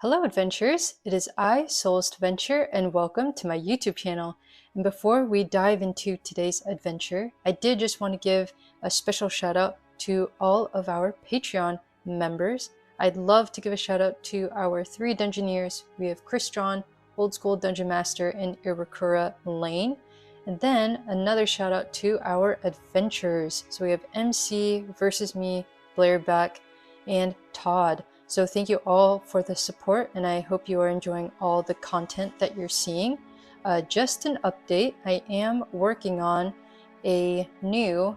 Hello adventurers, it is I, Soul's Adventure, and welcome to my YouTube channel. And before we dive into today's adventure, I did just want to give a special shout out to all of our Patreon members. I'd love to give a shout out to our 3 Dungeoneers. We have Chris John, Old School Dungeon Master, and Irakura Lane. And then another shout out to our adventurers. So we have MC versus me, Blairback, and Todd. So thank you all for the support, and I hope you are enjoying all the content that you're seeing. Just an update, I am working on a new,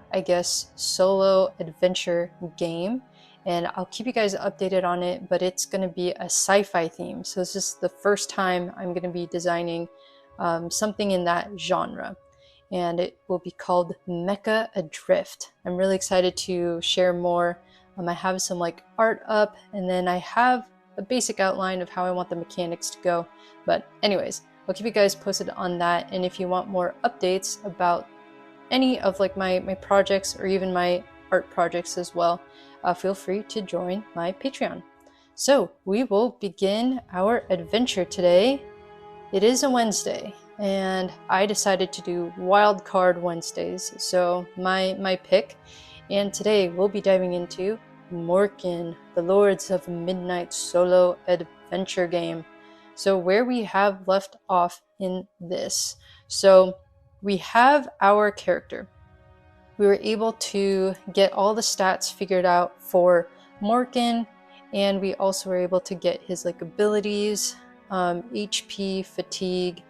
solo adventure game, and I'll keep you guys updated on it, but it's going to be a sci-fi theme. So this is the first time I'm going to be designing something in that genre, and it will be called MECHA ADRIFT. I'm really excited to share more. I have some art up, and then I have a basic outline of how I want the mechanics to go. But anyways, I'll keep you guys posted on that. And if you want more updates about any of my projects or even my art projects as well, feel free to join my Patreon. So we will begin our adventure today. It is a Wednesday, and I decided to do Wildcard Wednesdays, so my pick. And today we'll be diving into MORKIN, the Lords of Midnight solo adventure game. So where we have left off in this. So we have our character. We were able to get all the stats figured out for MORKIN, and we also were able to get his abilities, HP, fatigue,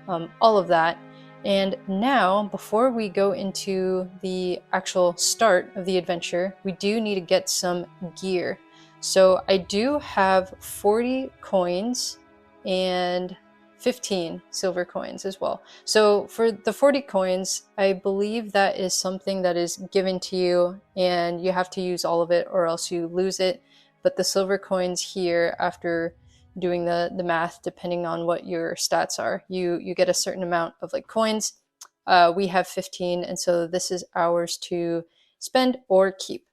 all of that. And now, before we go into the actual start of the adventure, we do need to get some gear. So I do have 40 coins and 15 silver coins as well. So for the 40 coins, I believe that is something that is given to you, and you have to use all of it or else you lose it. But the silver coins here, after doing the math, depending on what your stats are, you get a certain amount of coins. We have 15, and so this is ours to spend or keep.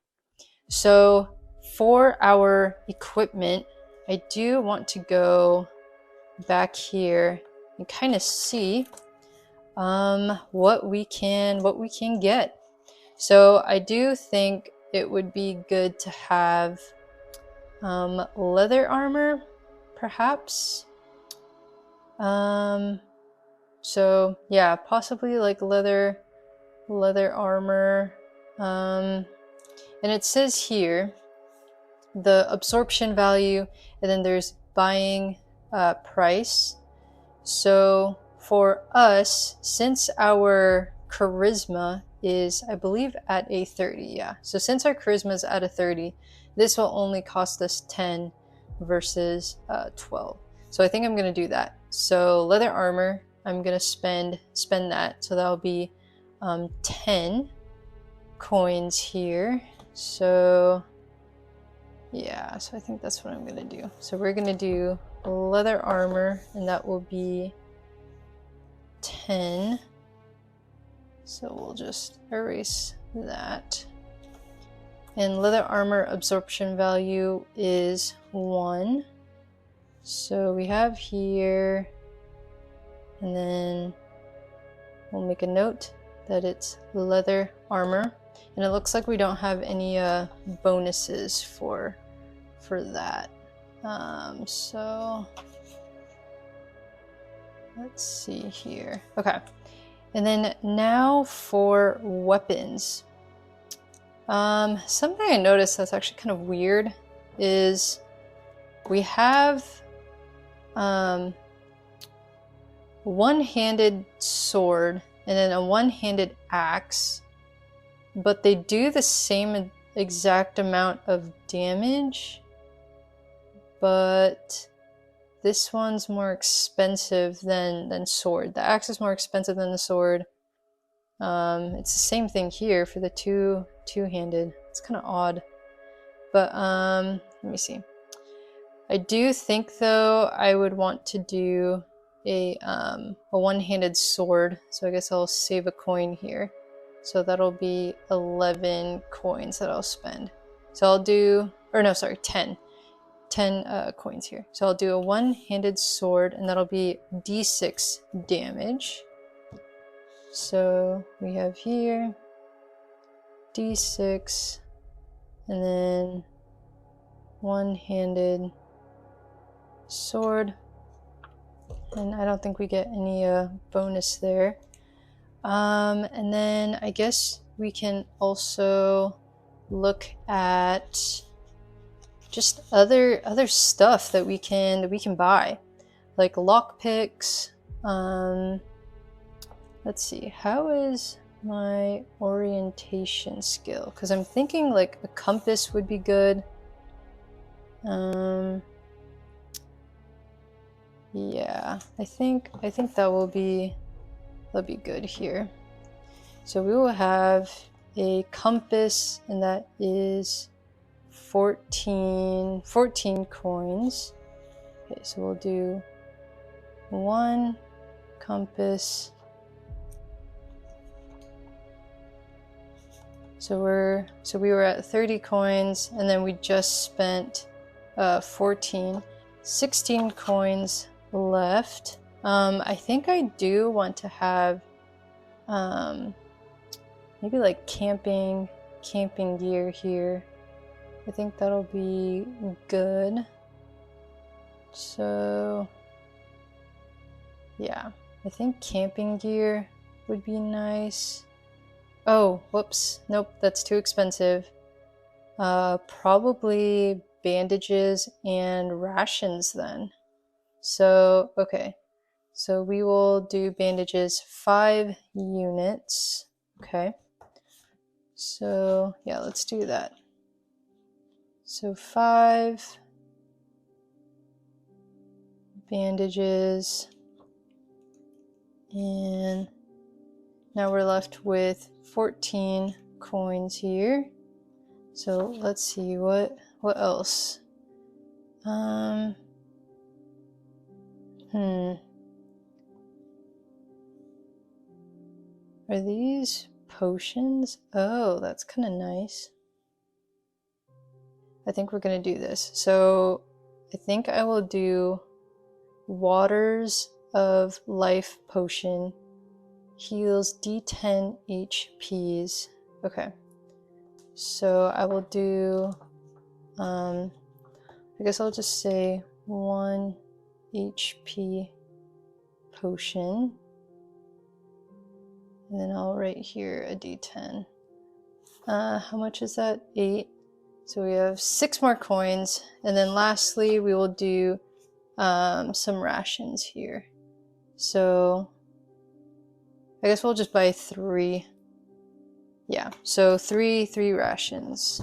So for our equipment, I do want to go back here and kind of see what we can get. So I do think it would be good to have leather armor, perhaps. So yeah, possibly leather armor. And it says here the absorption value, and then there's buying price. So for us, since our charisma is, I believe, at a 30, yeah. So since our charisma is at a 30, this will only cost us 10 versus 12. So I think I'm gonna do that. So leather armor, I'm gonna spend that. So that'll be 10 coins here. So yeah, so I think that's what I'm gonna do. So we're gonna do leather armor, and that will be 10. So we'll just erase that. And leather armor absorption value is 1. So we have here, and then we'll make a note that it's leather armor. And it looks like we don't have any bonuses for that. So let's see here. Okay. And then now for weapons. Something I noticed that's actually kind of weird is we have one-handed sword and then a one-handed axe, but they do the same exact amount of damage, but this one's more expensive than sword. The axe is more expensive than the sword. It's the same thing here for the two-handed. It's kind of odd, but let me see. I do think though I would want to do a one-handed sword, so I guess I'll save a coin here. So that'll be 11 coins that I'll spend. So I'll do, or no, sorry, 10. 10 coins here. So I'll do a one-handed sword, and that'll be d6 damage. So we have here d6, and then one-handed sword, and I don't think we get any bonus there. And then I guess we can also look at just other stuff that we can buy, like lockpicks. Let's see, how is my orientation skill? Because I'm thinking like a compass would be good. Yeah, I think that'll be good here. So we will have a compass, and that is 14 coins. Okay, so we'll do one compass. So we were at 30 coins, and then we just spent 16 coins left. I think I do want to have maybe like camping gear here. I think that'll be good. So yeah, I think camping gear would be nice. Oh, whoops. Nope, that's too expensive. Probably bandages and rations then. So, okay. So we will do bandages 5 units. Okay. So, yeah, let's do that. So 5 bandages, and now we're left with 14 coins here. So let's see what else. Are these potions? Oh, that's kind of nice. I think we're gonna do this. So I think I will do Waters of Life potion. Heals D10 HPs. Okay. So I will do, I guess I'll just say 1 HP potion. And then I'll write here a D10. How much is that? 8. So we have 6 more coins. And then lastly, we will do some rations here. So I guess we'll just buy 3. Yeah, so 3 rations.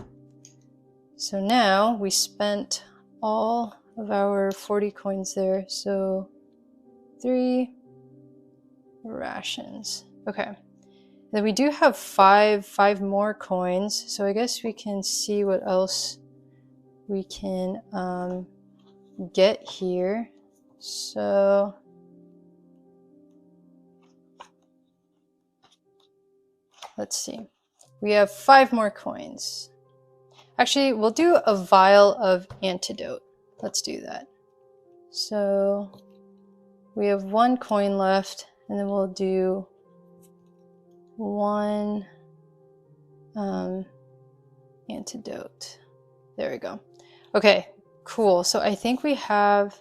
So now we spent all of our 40 coins there. So 3 rations. Okay. Then we do have 5 more coins. So I guess we can see what else we can get here. So let's see. We have 5 more coins. Actually, we'll do a vial of antidote. Let's do that. So we have 1 coin left, and then we'll do 1 antidote. There we go. Okay, cool. So I think we have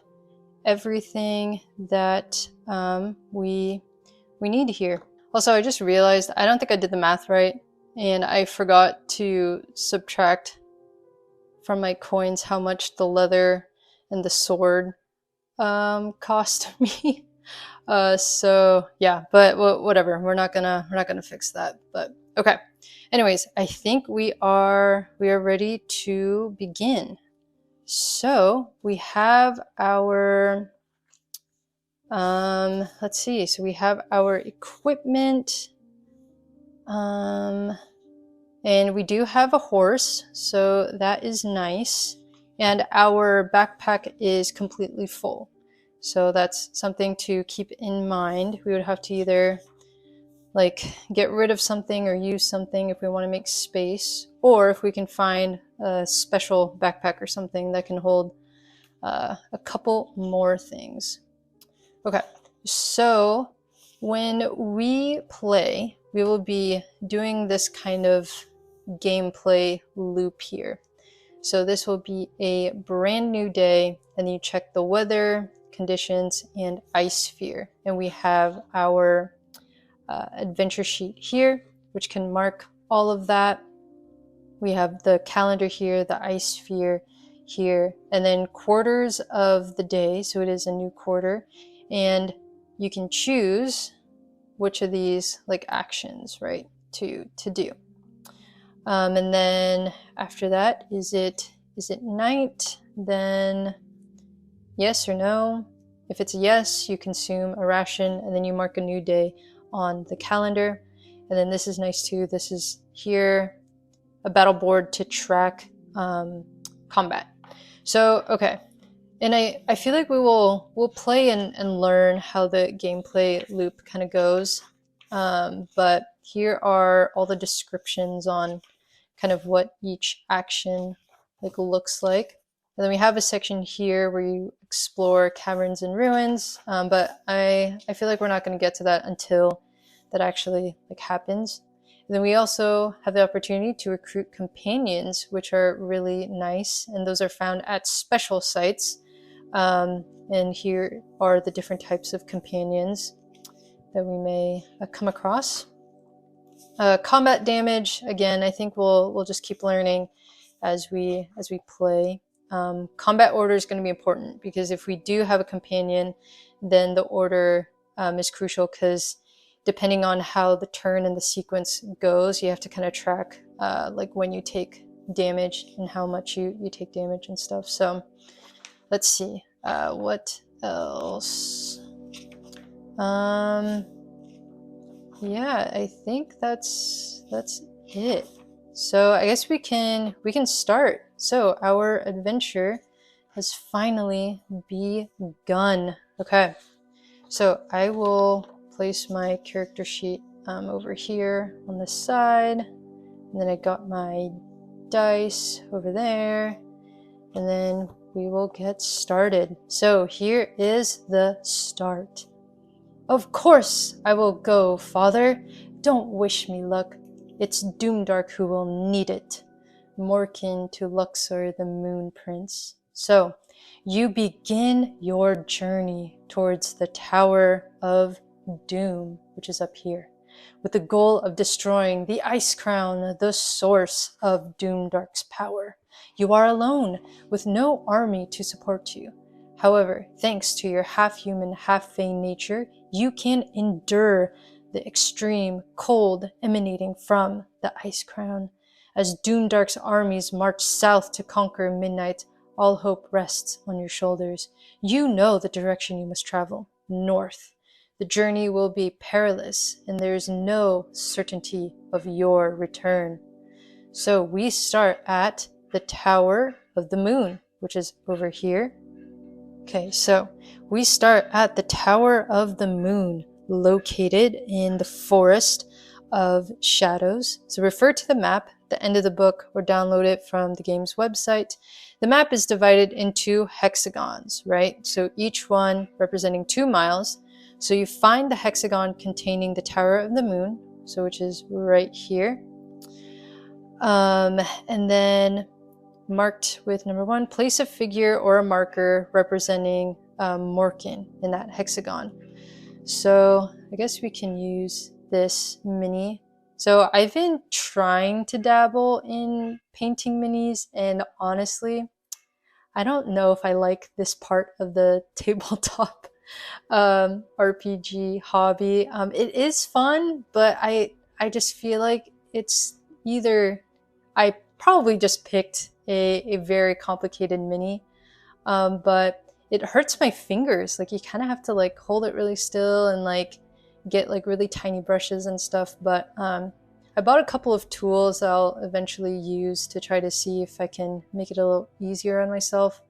everything that we need here. Also, I just realized I don't think I did the math right, and I forgot to subtract from my coins how much the leather and the sword cost me. So yeah, but whatever. We're not gonna fix that. But okay. Anyways, I think we are ready to begin. So we have our let's see. So we have our equipment. And we do have a horse, so that is nice. And our backpack is completely full. So that's something to keep in mind. We would have to either like get rid of something or use something if we want to make space, or if we can find a special backpack or something that can hold a couple more things. Okay, so when we play, we will be doing this kind of gameplay loop here. So this will be a brand new day, and you check the weather, conditions, and ice sphere. And we have our adventure sheet here, which can mark all of that. We have the calendar here, the ice sphere here, and then quarters of the day. So it is a new quarter, and you can choose which of these like actions, right, to do. And then after that, is it night? Then yes or no. If it's a yes, you consume a ration, and then you mark a new day on the calendar. And then this is nice too. This is here, a battle board to track combat. So okay, and I feel like we'll play and learn how the gameplay loop kind of goes. But here are all the descriptions on kind of what each action like looks like. And then we have a section here where you explore caverns and ruins, but I feel like we're not going to get to that until that actually like happens. And then we also have the opportunity to recruit companions, which are really nice, and those are found at special sites. And here are the different types of companions that we may come across. Combat damage, again, I think we'll just keep learning as we play. Combat order is going to be important, because if we do have a companion, then the order is crucial, because depending on how the turn and the sequence goes, you have to kind of track like when you take damage and how much you take damage and stuff. So let's see, what else? Yeah, I think that's it. So I guess we can start. So our adventure has finally begun. Okay, so I will place my character sheet over here on the side, and then I got my dice over there, and then we will get started. So here is the start. Of course I will go, father. Don't wish me luck. It's Doomdark who will need it. Morkin to Luxor, the Moon Prince. So, you begin your journey towards the Tower of Doom, which is up here, with the goal of destroying the Ice Crown, the source of Doomdark's power. You are alone, with no army to support you. However, thanks to your half-human, half-fey nature, you can endure the extreme cold emanating from the Ice Crown. As Doomdark's armies march south to conquer Midnight, all hope rests on your shoulders. You know the direction you must travel, north. The journey will be perilous, and there is no certainty of your return. So we start at the Tower of the Moon, which is over here. Okay, so we start at the Tower of the Moon, located in the Forest of Shadows. So refer to the map at the end of the book or download it from the game's website. The map is divided into hexagons, right? So each one representing 2 miles. So you find the hexagon containing the Tower of the Moon, so which is right here. And then marked with number 1, place a figure or a marker representing Morkin in that hexagon. So I guess we can use this mini. So I've been trying to dabble in painting minis, and honestly, I don't know if I like this part of the tabletop RPG hobby. It is fun, but I just feel like it's either I probably just picked a very complicated mini, but it hurts my fingers. Like you kind of have to like hold it really still and like get like really tiny brushes and stuff. But I bought a couple of tools I'll eventually use to try to see if I can make it a little easier on myself.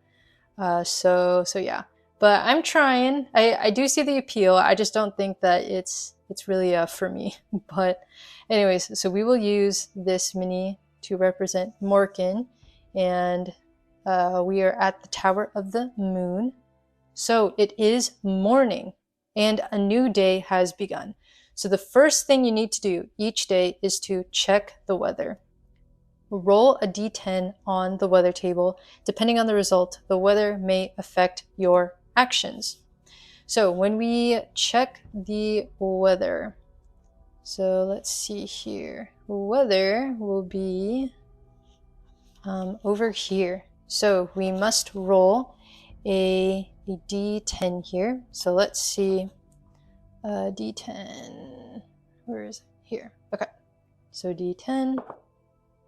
So yeah, but I'm trying. I do see the appeal. I just don't think that it's really for me. But anyways, so we will use this mini to represent Morkin, and we are at the Tower of the Moon. So it is morning and a new day has begun. So the first thing you need to do each day is to check the weather. Roll a d10 on the weather table. Depending on the result, the weather may affect your actions. So when we check the weather, so let's see here. Weather will be over here. So we must roll a d10 here. So let's see. D10. Where is it? Here. Okay. So d10.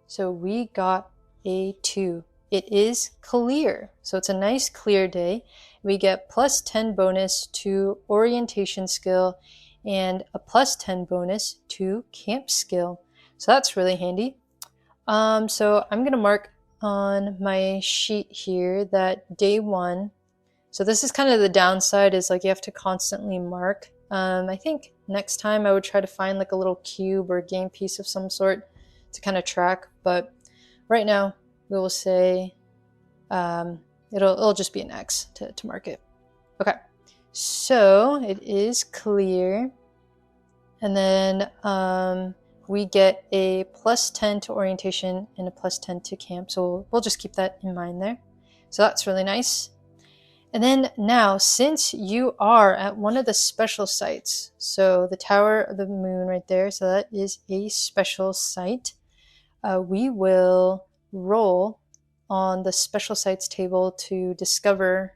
So we got a 2. It is clear. So it's a nice clear day. We get plus 10 bonus to orientation skill and a plus 10 bonus to camp skill. So that's really handy. So I'm going to mark on my sheet here that day 1. So this is kind of the downside, is like you have to constantly mark. I think next time I would try to find like a little cube or a game piece of some sort to kind of track. But right now we will say it'll just be an X to mark it. Okay, so it is clear. And then we get a plus 10 to orientation and a plus 10 to camp. So we'll just keep that in mind there. So that's really nice. And then now, since you are at one of the special sites, so the Tower of the Moon right there, so that is a special site, we will roll on the special sites table to discover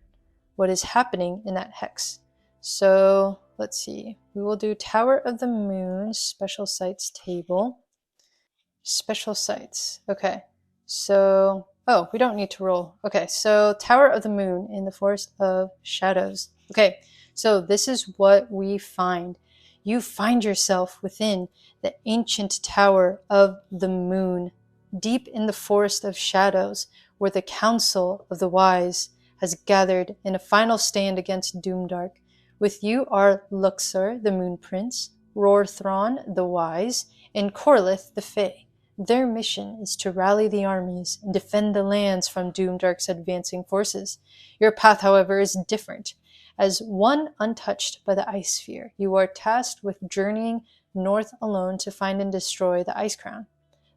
what is happening in that hex. So let's see, we will do Tower of the Moon, special sites table, special sites. Okay, so, oh, we don't need to roll. Okay, so Tower of the Moon in the Forest of Shadows. Okay, so this is what we find. You find yourself within the ancient Tower of the Moon, deep in the Forest of Shadows, where the Council of the Wise has gathered in a final stand against Doomdark. With you are Luxor, the Moon Prince, Rorthron, the Wise, and Corlith, the Fae. Their mission is to rally the armies and defend the lands from Doomdark's advancing forces. Your path, however, is different. As one untouched by the Ice Sphere, you are tasked with journeying north alone to find and destroy the Ice Crown,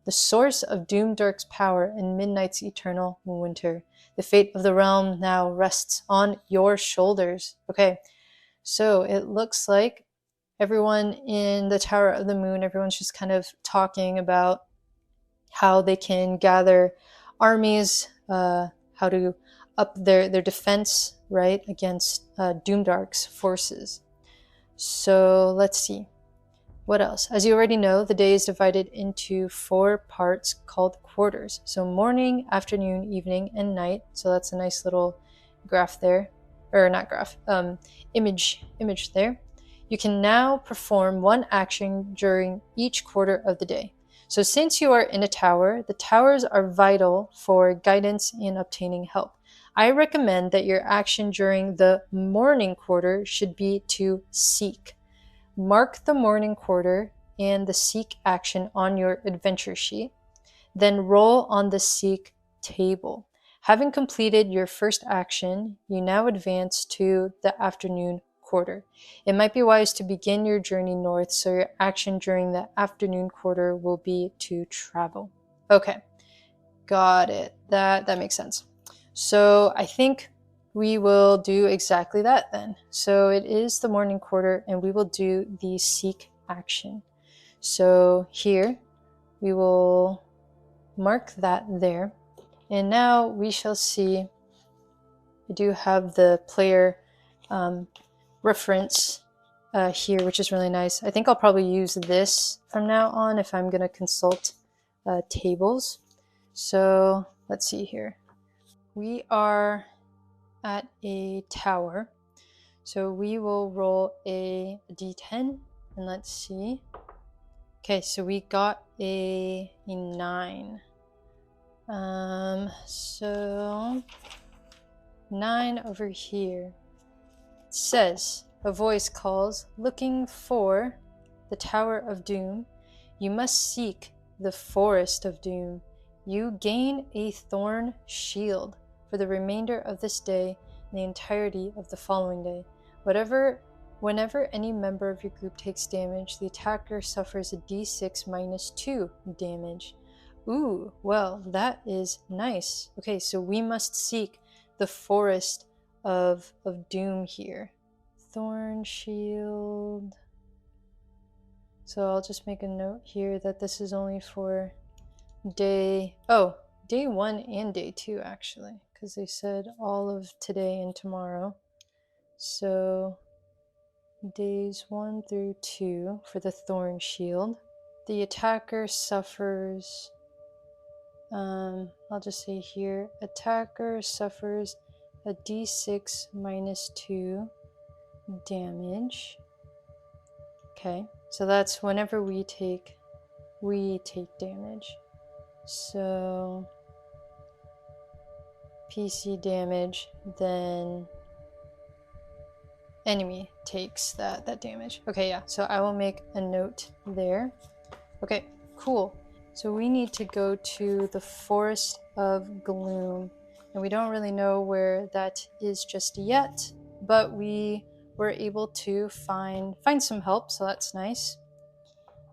the source of Doomdark's power and Midnight's eternal winter. The fate of the realm now rests on your shoulders. Okay, so it looks like everyone in the Tower of the Moon, everyone's just kind of talking about how they can gather armies, how to up their defense, right, against Doomdark's forces. So let's see. What else? As you already know, the day is divided into 4 parts called quarters. So morning, afternoon, evening, and night. So that's a nice little graph there. Or not graph, image there. You can now perform one action during each quarter of the day. So since you are in a tower, the towers are vital for guidance and obtaining help. I recommend that your action during the morning quarter should be to seek. Mark the morning quarter and the seek action on your adventure sheet. Then roll on the seek table. Having completed your first action, you now advance to the afternoon quarter. It might be wise to begin your journey north, so your action during the afternoon quarter will be to travel. Okay, got it. That makes sense. So I think we will do exactly that then. So it is the morning quarter and we will do the seek action. So here we will mark that there. And now we shall see, I do have the player reference here, which is really nice. I think I'll probably use this from now on if I'm going to consult tables. So let's see here. We are at a tower. So we will roll a d10 and let's see. Okay, so we got a 9. So 9 over here. It says, a voice calls, looking for the Tower of Doom. You must seek the Forest of Doom. You gain a thorn shield. for the remainder of this day and the entirety of the following day. Whenever any member of your group takes damage, the attacker suffers a d6 minus 2 damage. Ooh, well, that is nice. Okay, so we must seek the forest of doom here. Thorn shield. So I'll just make a note here that this is only for day 1 and day 2 actually, because they said all of today and tomorrow. So days 1 through 2 for the thorn shield. The attacker suffers, I'll just say here, attacker suffers a d6 minus 2 damage. Okay, so that's whenever we take damage. So PC damage, then enemy takes that damage. Okay, yeah, so I will make a note there. Okay, cool. So we need to go to the Forest of Gloom, and we don't really know where that is just yet, but we were able to find some help, so that's nice.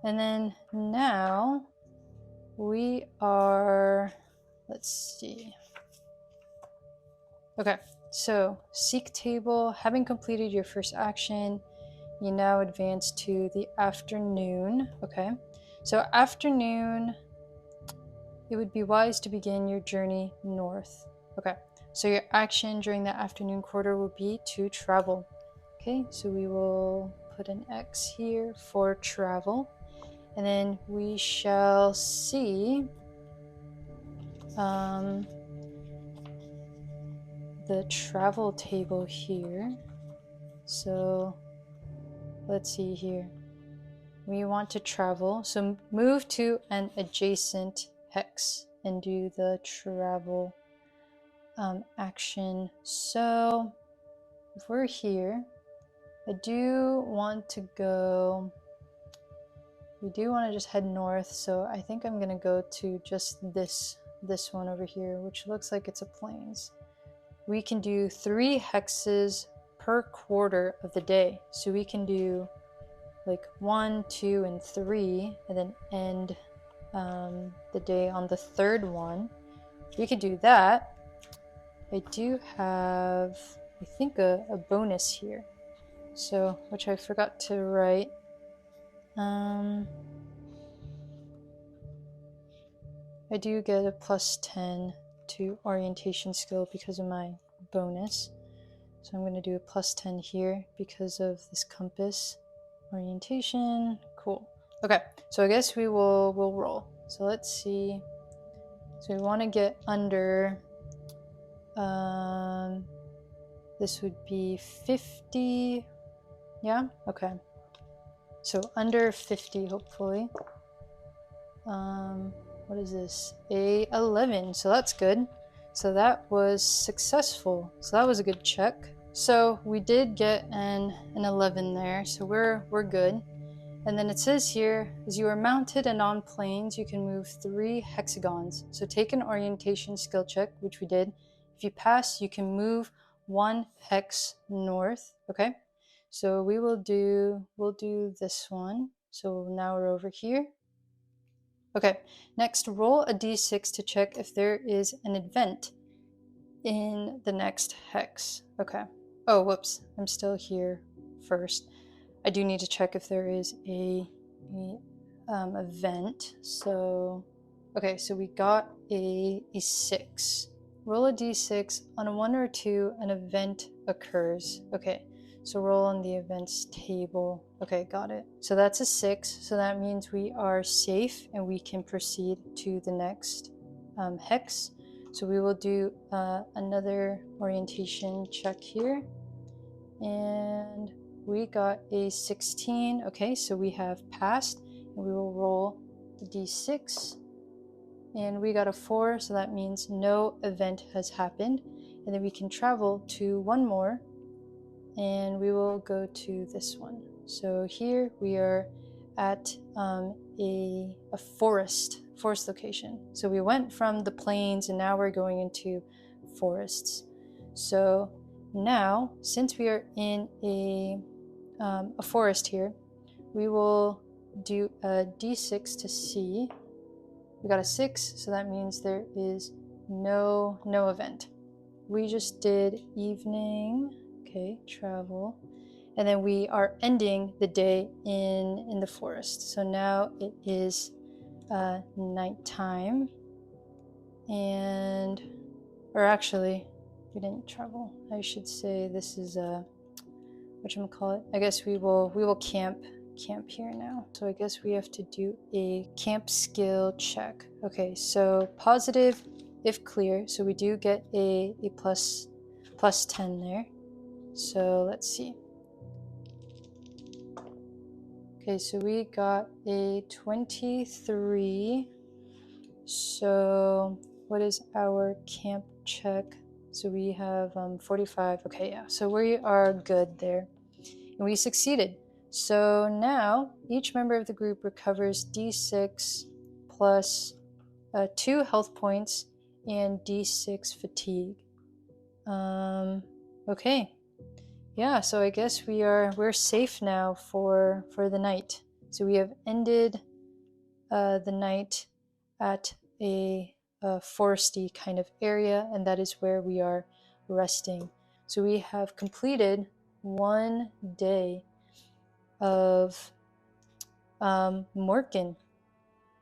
And then now we are, let's see. Okay, so seek table. Having completed your first action, you now advance to the afternoon. Okay, so afternoon, it would be wise to begin your journey north. Okay, so your action during the afternoon quarter will be to travel. Okay, so we will put an X here for travel, and then we shall see the travel table here. So let's see here. We want to travel, so move to an adjacent hex and do the travel action. So if we're here, I do want to go, we do want to just head north, so I think I'm gonna go to just this one over here, which looks like it's a plains. We can do 3 hexes per quarter of the day, so we can do like 1, 2, and 3, and then end the day on the 3rd one. We could do that. I do have, I think, a bonus here, so which I forgot to write. I do get a +10 to orientation skill because of my bonus, so I'm going to do a +10 here because of this compass. Orientation, cool. Okay, so I guess we'll roll. So let's see. So we want to get under, this would be 50. Yeah, okay. So under 50, hopefully. What is this? A 11, so that's good. So that was successful. So that was a good check. So we did get an 11 there, so we're good. And then it says here, as you are mounted and on planes, you can move 3 hexagons. So take an orientation skill check, which we did. If you pass, you can move 1 hex north. Okay, so we'll do this one. So now we're over here. Okay, next roll a d6 to check if there is an event in the next hex. Okay. Oh, whoops, I'm still here first. I do need to check if there is a event. So, okay, so we got a 6. Roll a d6. On a 1 or 2, an event occurs. Okay, so roll on the events table. Okay, got it. So that's a 6. So that means we are safe and we can proceed to the next hex. So we will do another orientation check here. And we got a 16. Okay, so we have passed, and we will roll the d6. And we got a 4, so that means no event has happened. And then we can travel to 1 more, and we will go to this one. So here we are at a forest location. So we went from the plains, and now we're going into forests. So now, since we are in a forest here, we will do a d6 to see. We got a 6, so that means there is no event. We just did evening, okay, travel, and then we are ending the day in the forest. So now it is nighttime, and, or actually, we didn't travel. I should say this is whatchamacallit. I guess we will camp here now. So I guess we have to do a camp skill check. Okay, so positive if clear. So we do get a plus 10 there. So let's see. Okay, so we got a 23. So what is our camp check? So we have 45. Okay, yeah. So we are good there. And we succeeded. So now each member of the group recovers d6 plus 2 health points and d6 fatigue. Okay. Yeah, so I guess we're safe now for the night. So we have ended the night at a foresty kind of area, and that is where we are resting. So we have completed one day of MORKIN.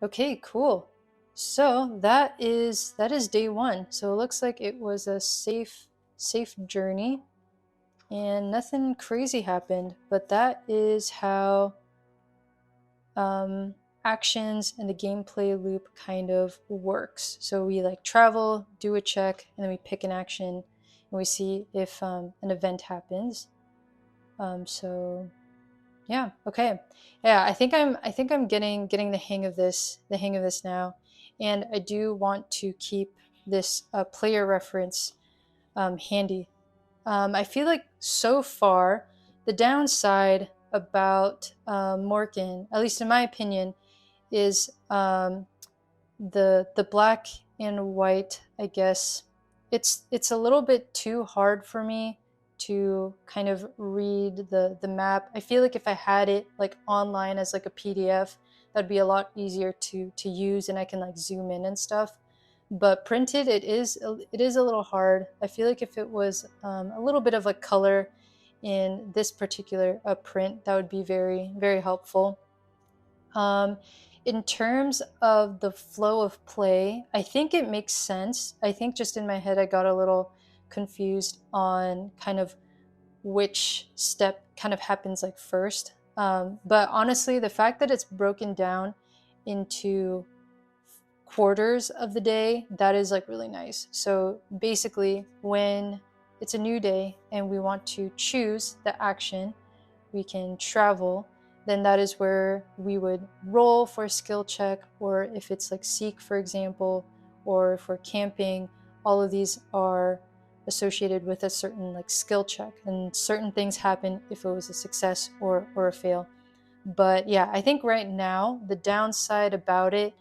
Okay, cool. So that is day 1. So it looks like it was a safe journey, and nothing crazy happened. But that is how actions and the gameplay loop kind of works. So we like travel, do a check, and then we pick an action, and we see if an event happens. So yeah, okay. Yeah, I think I'm getting the hang of this now, and I do want to keep this player reference handy. I feel like so far the downside about MORKIN, at least in my opinion, is the black and white. I guess it's a little bit too hard for me to kind of read the map. I feel like if I had it like online as like a PDF, that'd be a lot easier to use, and I can like zoom in and stuff. But printed, it is a little hard. I feel like if it was a little bit of like color in this particular print, that would be very, very helpful. In terms of the flow of play, I think it makes sense. I think just in my head, I got a little confused on kind of which step kind of happens like first. But honestly, the fact that it's broken down into quarters of the day, that is like really nice. So basically, when it's a new day and we want to choose the action, we can travel, then that is where we would roll for a skill check, or if it's like seek, for example, or if we're camping, all of these are associated with a certain like skill check, and certain things happen if it was a success or a fail. But yeah, I think right now the downside about it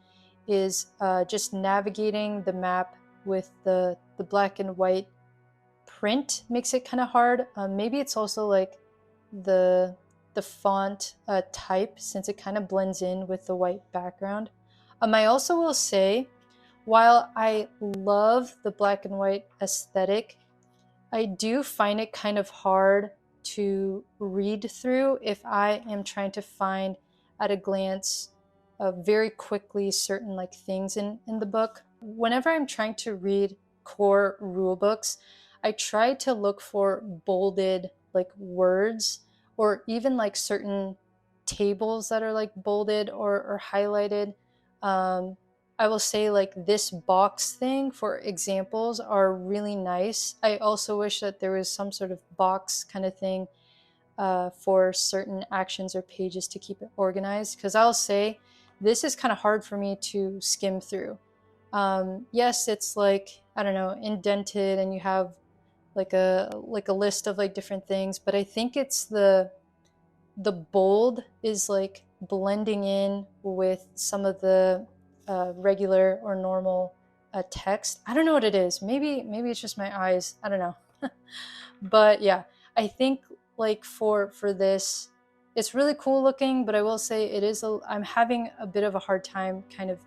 is just navigating the map with the black and white print makes it kind of hard. Maybe it's also like the font type, since it kind of blends in with the white background. I also will say, while I love the black and white aesthetic, I do find it kind of hard to read through if I am trying to find at a glance very quickly certain like things in the book. Whenever I'm trying to read core rule books, I try to look for bolded like words, or even like certain tables that are like bolded or highlighted. I will say like this box thing for examples are really nice. I also wish that there was some sort of box kind of thing for certain actions or pages to keep it organized, because I'll say this is kind of hard for me to skim through. Yes, it's like, I don't know, indented, and you have like a list of like different things, but I think it's the bold is like blending in with some of the regular or normal text. I don't know what it is. Maybe it's just my eyes. I don't know. But yeah, I think like for this, it's really cool looking, but I will say it is I'm having a bit of a hard time kind of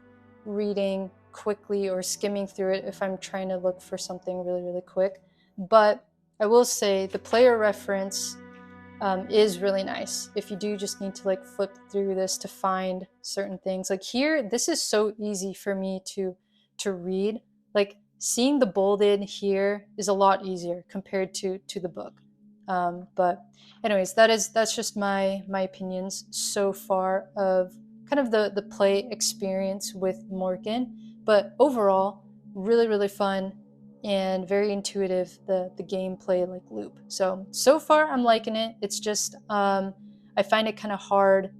reading quickly or skimming through it if I'm trying to look for something really quick. But I will say the player reference is really nice. If you do just need to like flip through this to find certain things, like here, this is so easy for me to read. Like seeing the bolded here is a lot easier compared to the book. But anyways, that's just my opinions so far of kind of the play experience with Morkin. But overall, really fun and very intuitive, the gameplay like loop. So far I'm liking it. It's just I find it kind of hard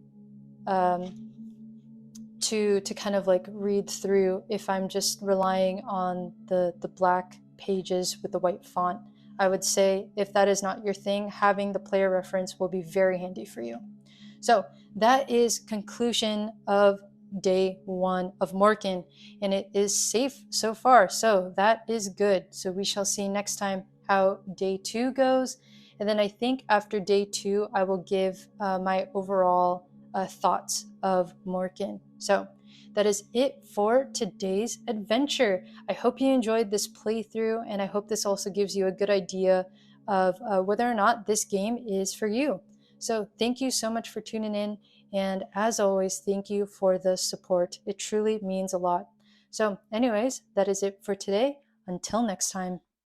to kind of like read through if I'm just relying on the black pages with the white font. I would say if that is not your thing, having the player reference will be very handy for you. So that is conclusion of day 1 of Morkin, and it is safe so far. So that is good. So we shall see next time how day 2 goes. And then I think after day 2, I will give my overall thoughts of Morkin. So that is it for today's adventure. I hope you enjoyed this playthrough, and I hope this also gives you a good idea of whether or not this game is for you. So thank you so much for tuning in. And as always, thank you for the support. It truly means a lot. So anyways, that is it for today. Until next time.